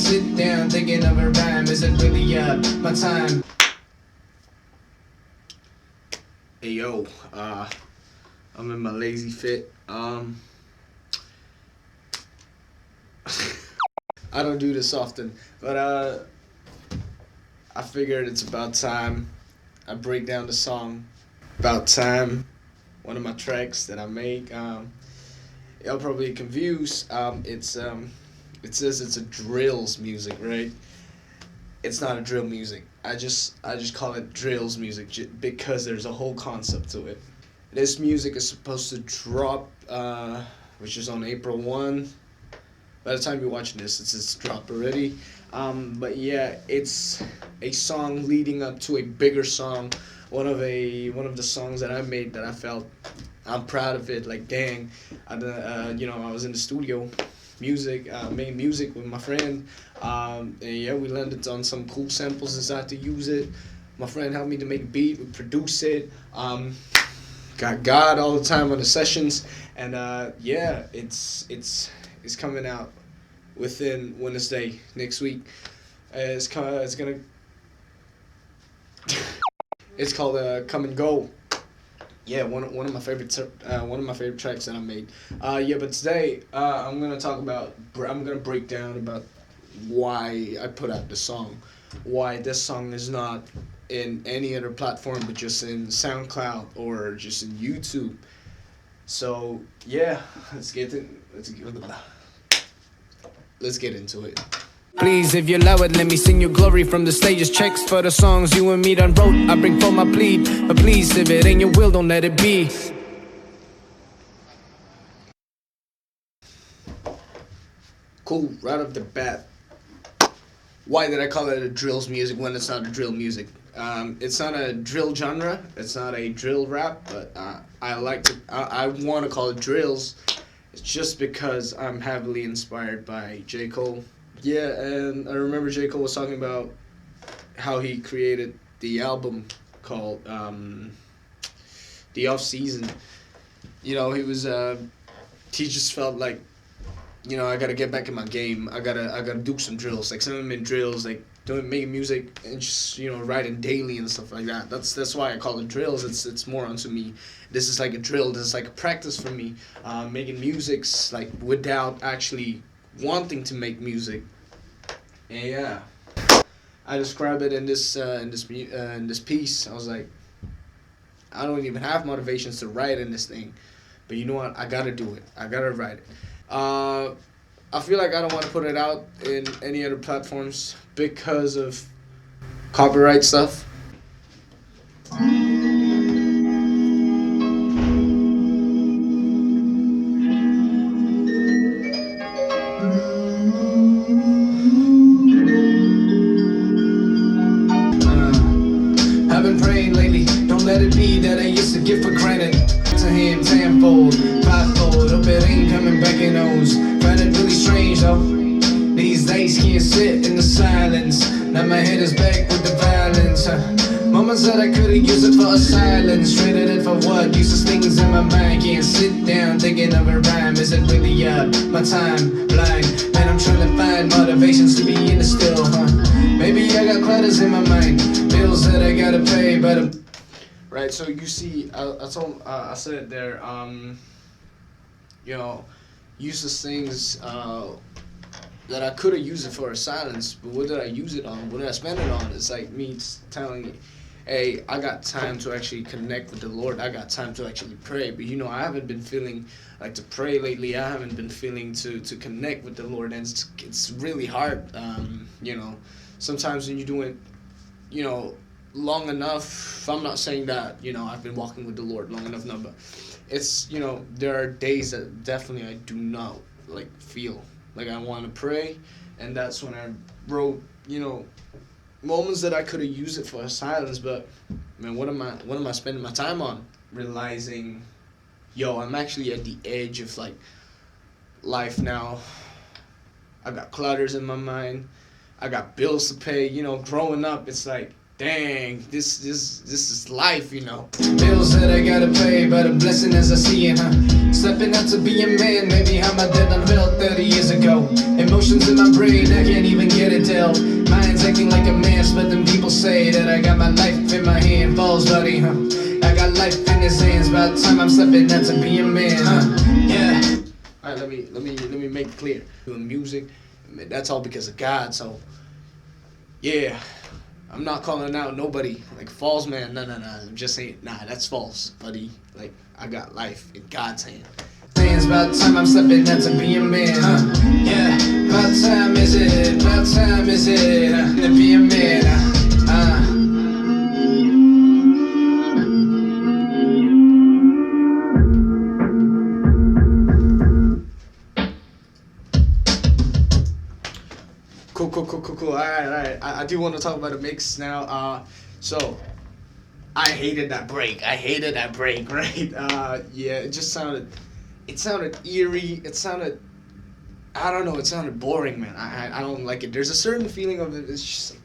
sit down thinking of a rhyme. Is it really my time? Hey yo, I'm in my lazy fit. I don't do this often, but I figured it's about time I break down the song About Time, one of my tracks that I make. Y'all probably confused. It says it's a Drillzz music, right? It's not a drill music. I just call it Drillzz music because there's a whole concept to it. This music is supposed to drop, which is on April 1. By the time you're watching this, it's dropped already. But yeah, it's a song leading up to a bigger song. One of the songs that I made that I felt I'm proud of it. Like dang, I was in the studio, made music with my friend. And yeah, we landed on some cool samples, decided to use it. My friend helped me to make a beat, we produce it. Got God all the time on the sessions, and yeah, it's coming out within Wednesday next week. It's gonna it's called Come and Go. Yeah, one of my favorite tracks that I made. Yeah, but today I'm gonna break down about why I put out the song, why this song is not in any other platform but just in SoundCloud or just in YouTube. So yeah, let's get into it. Please, if you allow it, let me sing your glory from the stages. Checks for the songs you and me done wrote. I bring for my plead, but please, if it ain't your will, don't let it be. Cool, right off the bat. Why did I call it a Drillzz music when it's not a drill music? It's not a drill genre. It's not a drill rap, but I want to call it Drillzz. It's just because I'm heavily inspired by J. Cole. Yeah, and I remember J. Cole was talking about how he created the album called The Off Season. You know, he just felt like, you know, I gotta get back in my game. I gotta do some drills, like some drills, like making music and just, you know, writing daily and stuff like that. That's why I call it Drillzz. It's more onto me. This is like a drill. This is like a practice for me. Making music's like without actually wanting to make music. And yeah, I describe it in this piece. I was like, I don't even have motivations to write in this thing, but you know what? I gotta do it. I gotta write it. I feel like I don't want to put it out in any other platforms because of copyright stuff. I've been praying lately, don't let it be that I used to give for granted. To him tenfold, fivefold, hope it ain't coming back in those. Find it really strange though, these days can't sit in the silence. Now my head is back with the violence. Mama said I could've used it for a silence. Traded it for what? Useless things in my mind. Can't sit down thinking of a rhyme. Is it really my time? Blind, man, I'm trying to find motivations to be in the still, Maybe I got clutters in my mind, bills that I gotta pay, but I'm right. So you see, I said there, you know, useless things that I could have used it for a silence, but what did I use it on? What did I spend it on? It's like me telling you, hey, I got time to actually connect with the Lord. I got time to actually pray. But you know, I haven't been feeling like to pray lately. I haven't been feeling to connect with the Lord, and it's really hard. You know, sometimes when you do it, you know, long enough. I'm not saying that, you know, I've been walking with the Lord long enough, no, but it's, you know, there are days that definitely I do not like feel like I want to pray, and that's when I wrote, you know, moments that I could have used it for a silence, but man, what am I spending my time on? Realizing, yo, I'm actually at the edge of like life now. I got clutters in my mind. I got bills to pay. You know, growing up, it's like dang, this is life, you know. Bills that I gotta pay, but a blessing as I see it, huh? Stepping out to be a man, maybe how my dad done felt 30 years ago. Emotions in my brain, I can't even get it till mind's acting like a mess, but then people say that I got my life in my hand. Falls, buddy, huh? I got life in his hands, by the time I'm stepping out to be a man, huh? Yeah. Alright, let me make it clear. Doing music, I mean, that's all because of God, so yeah. I'm not calling out nobody like false, man. No. I'm just saying, nah, that's false, buddy. Like, I got life in God's hand. It's about time I'm stepping out to be a man, huh? Yeah, about time is it, to be a man, Cool. Alright. I do want to talk about the mix now. So I hated that break, right? Yeah, it sounded eerie. It sounded, I don't know, it sounded boring, man. I don't like it. There's a certain feeling of it. It's just like,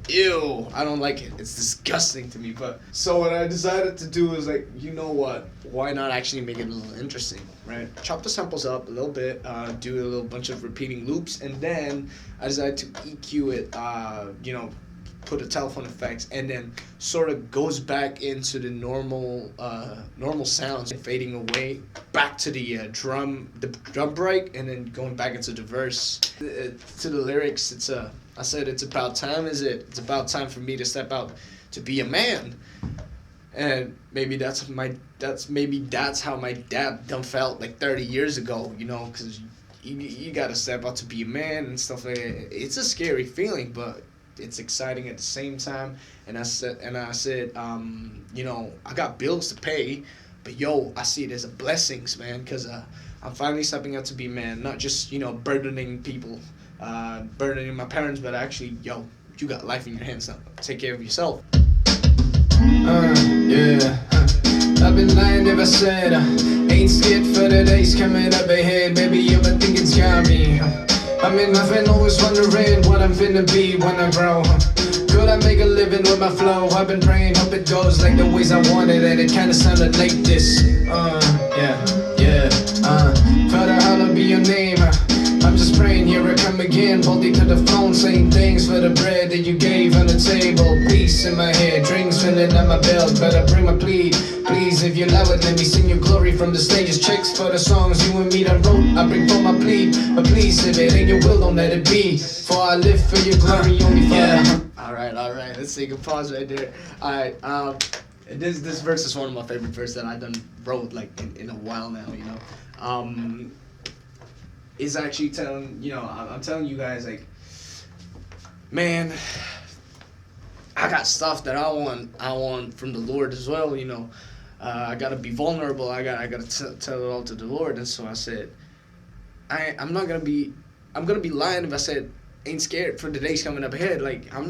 ew, I don't like it. It's disgusting to me. But so what I decided to do is like, you know what? Why not actually make it a little interesting, right? Chop the samples up a little bit, do a little bunch of repeating loops, and then I decided to EQ it, put a telephone effects, and then sort of goes back into the normal sounds, fading away back to the drum break, and then going back into the verse. To the lyrics, I said it's about time, is it? It's about time for me to step out to be a man. And maybe that's how my dad done felt like 30 years ago, because you gotta step out to be a man and stuff like that. It's a scary feeling, but it's exciting at the same time. And I said, I got bills to pay, but I see it as a blessings, man, because I'm finally stepping out to be a man, not just burdening people, burdening my parents, but actually, you got life in your hands now. Take care of yourself. Yeah. I've been lying if I said ain't scared for the days coming up ahead. Maybe you ever think it's got me. I've been always wondering what I'm finna be when I grow. Could I make a living with my flow? I've been praying, hope it goes like the ways I wanted, and it kinda sounded like this. Father, hallowed be your name. I'm just praying, here I come again, boldly to the phone, saying thanks for the bread that you gave on the table. Peace in my head, drinks filling up my belt, but I bring my plea. Please, if you allow it, let me sing your glory from the stages. Checks for the songs you and me that wrote, I bring for my plea. But please, if it ain't your will, don't let it be. For I live for your glory, only for Alright, let's take a pause right there. Alright, this verse is one of my favorite verses that I done wrote like in a while now, is actually telling, I'm telling you guys, like, man, I got stuff that I want from the Lord as well, I gotta be vulnerable, I gotta tell it all to the Lord. And so I said, I'm gonna be lying if I said, ain't scared for the days coming up ahead. Like, I'm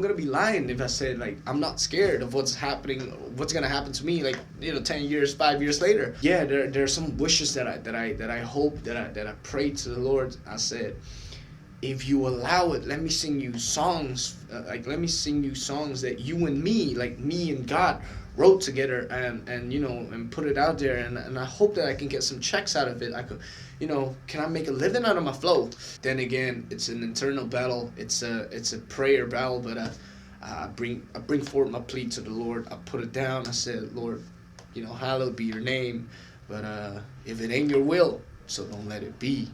gonna be lying if I said, like, I'm not scared of what's gonna happen to me, like, 10 years, 5 years later. Yeah, there are some wishes that I hope, that I pray to the Lord. I said, if you allow it, let me sing you songs, let me sing you songs that you and me, like me and God, wrote together, and put it out there, and I hope that I can get some checks out of it. I could, can I make a living out of my flow? Then again, it's an internal battle. It's a prayer battle, but I bring forth my plea to the Lord. I put it down. I said, Lord, hallowed be your name, but if it ain't your will, so don't let it be.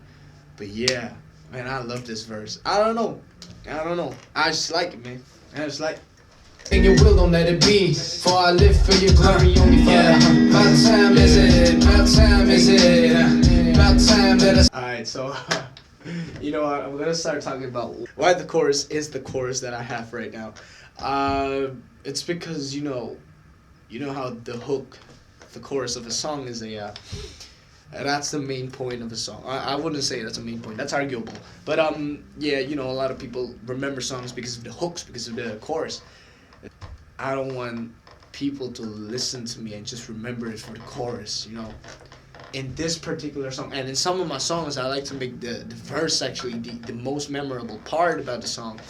But yeah, man, I love this verse. I don't know. I just like it, man. I just like it. In your will, don't let it be. For I live for your glory, only for about time is it, about time that I... Alright, so, I'm gonna start talking about why the chorus is the chorus that I have right now. It's because, how the hook, the chorus of a song is that's the main point of a song. I wouldn't say that's a main point. That's arguable. But, a lot of people remember songs because of the hooks, because of the chorus. I don't want people to listen to me and just remember it for the chorus, In this particular song, and in some of my songs, I like to make the verse actually the most memorable part about the song.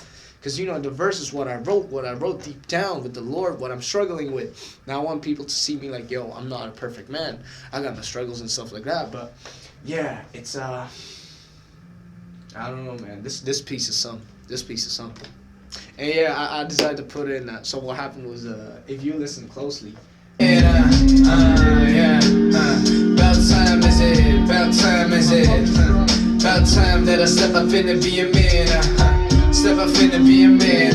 Because, you know, the verse is what I wrote deep down with the Lord, what I'm struggling with. Now I want people to see me like, yo, I'm not a perfect man. I got my struggles and stuff like that. But, yeah, it's, I don't know, man. This piece is something. This piece is something. And, yeah, I decided to put in that. So what happened was, if you listen closely. Yeah, about time is it, about time is it, about time that I step up in to be a man, step up in to be a man.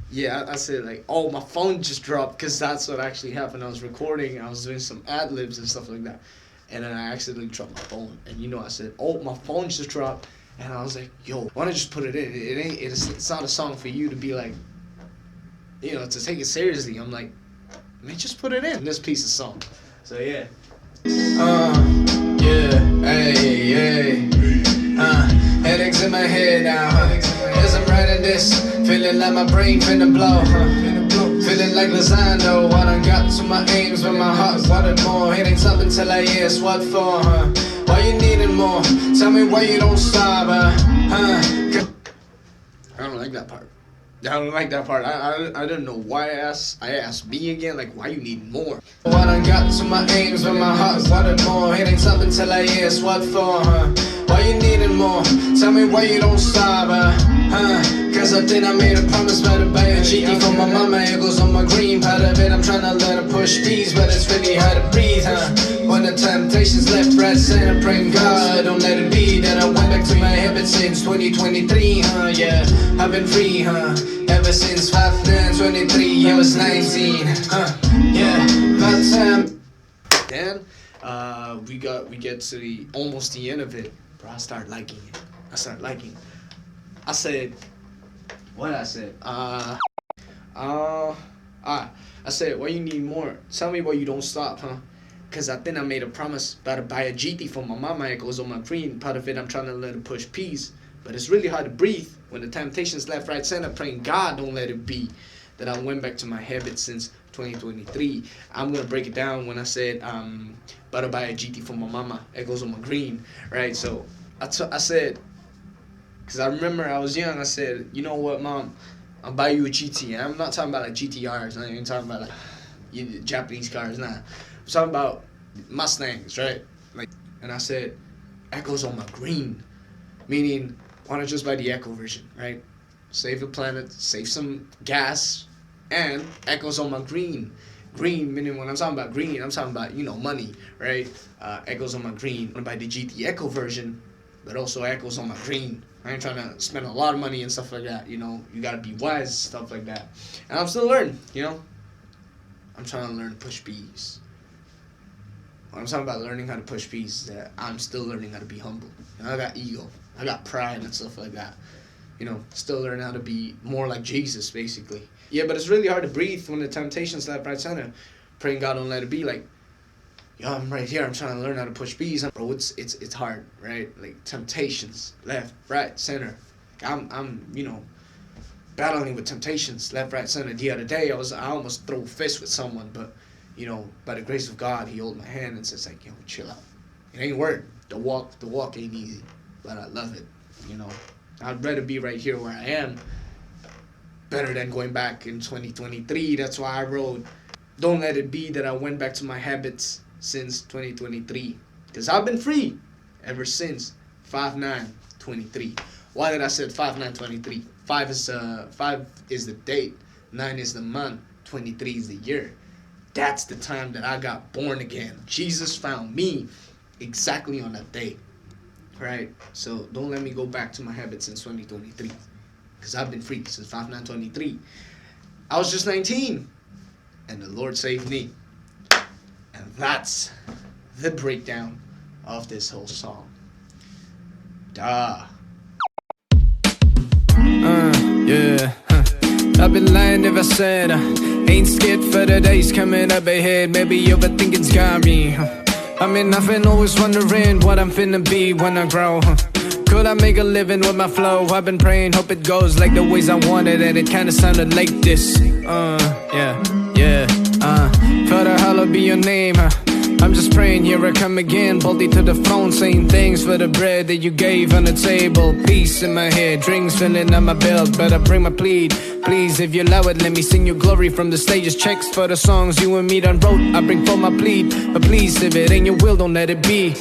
Yeah, I said like, oh, my phone just dropped, because that's what actually happened. I was recording, I was doing some ad-libs and stuff like that, and then I accidentally dropped my phone. And you know, I said, oh, my phone just dropped, and I was like, yo, why don't I just put it in? It's not a song for you to be like, you know, to take it seriously. I'm like, man, just put it in this piece of song. So yeah. Yeah, hey, headaches in my head now, as I'm writing this, feeling like my brain finna blow, feeling like lasagna, I done got to my aims, but my heart wanted more, it ain't stopping till I ask what for, why you needing more, tell me why you don't stop, I don't like that part. I don't like that part. I don't know why I asked B again, like, why you need more? I done got to my aims, but my heart wanted more, it ain't stopping till I ask what for, why you needing more? Tell me why you don't stop, cause I think I made a promise by to buy a GT for my mama, it goes on my green. Part of it I'm trying to let her push these, but it's really hard to breathe, when the temptations left, right, center, praying God, don't let it be that I went back to my habits since 2023, yeah, I've been free, ever since 5/9/23, I was 19, yeah, about time. Then, we get to the almost the end of it, bro. I started liking it. I said, what I said? I said, why you need more? Tell me why you don't stop, Cause I think I made a promise about to buy a GT for my mama. It goes on my green. Part of it I'm trying to let her push peace, but it's really hard to breathe when the temptations left, right, center. Praying God don't let it be that I went back to my habits since 2023. I'm gonna break it down when I said about to buy a GT for my mama. It goes on my green, right? So I said, because I remember I was young. I said, you know what, Mom, I'll buy you a GT. And I'm not talking about like GTRs. I'm not even talking about like Japanese cars. Nah, I'm talking about Mustangs, right? Like, and I said, Echo's on my green, meaning why not just buy the Echo version, right? Save the planet, save some gas, and Echo's on my green. Green, meaning when I'm talking about green, I'm talking about, you know, money, right? Echo's on my green. I'm gonna buy the GT Echo version, but also Echo's on my green. I ain't trying to spend a lot of money and stuff like that, you know. You gotta be wise, stuff like that. And I'm still learning, you know. I'm trying to learn to push bees. When I'm talking about learning how to push bees, that I'm still learning how to be humble. You know, I got ego, I got pride and stuff like that. You know, still learning how to be more like Jesus, basically. Yeah, but it's really hard to breathe when the temptations left, right, center. Praying God don't let it be. Like, yo, I'm right here. I'm trying to learn how to push bees. Bro, it's hard, right? Like, temptations left, right, center. I'm you know, battling with temptations left, right, center. The other day, I almost threw a fist with someone, but you know, by the grace of God, he held my hand and says like, yo, chill out. It ain't work. The walk ain't easy, but I love it. You know, I'd rather be right here where I am better than going back in 2023. That's why I wrote, don't let it be that I went back to my habits since 2023. Because I've been free ever since 5/9/23. Why did I say 5/9/23? 5 is the date, 9 is the month, 23 is the year. That's the time that I got born again. Jesus found me exactly on that day. Right? So don't let me go back to my habits since 2023. Because I've been free since 5/9/23. I was just 19. And the Lord saved me. And that's the breakdown of this whole song. Yeah. I've been lying if I said ain't scared for the days coming up ahead. Maybe overthinking's got me. I mean, I've been always wondering what I'm finna be when I grow. Could I make a living with my flow? I've been praying, hope it goes like the ways I wanted, and it kinda sounded like this. Father, hallowed be your name. I'm just praying, here I come again, boldly to the throne, saying thanks for the bread that you gave on the table. Peace in my head, drinks filling on my belt, but I bring my plead. Please, if you allow it, let me sing your glory from the stages. Checks for the songs you and me done wrote. I bring for my plead, but please, if it ain't your will, don't let it be.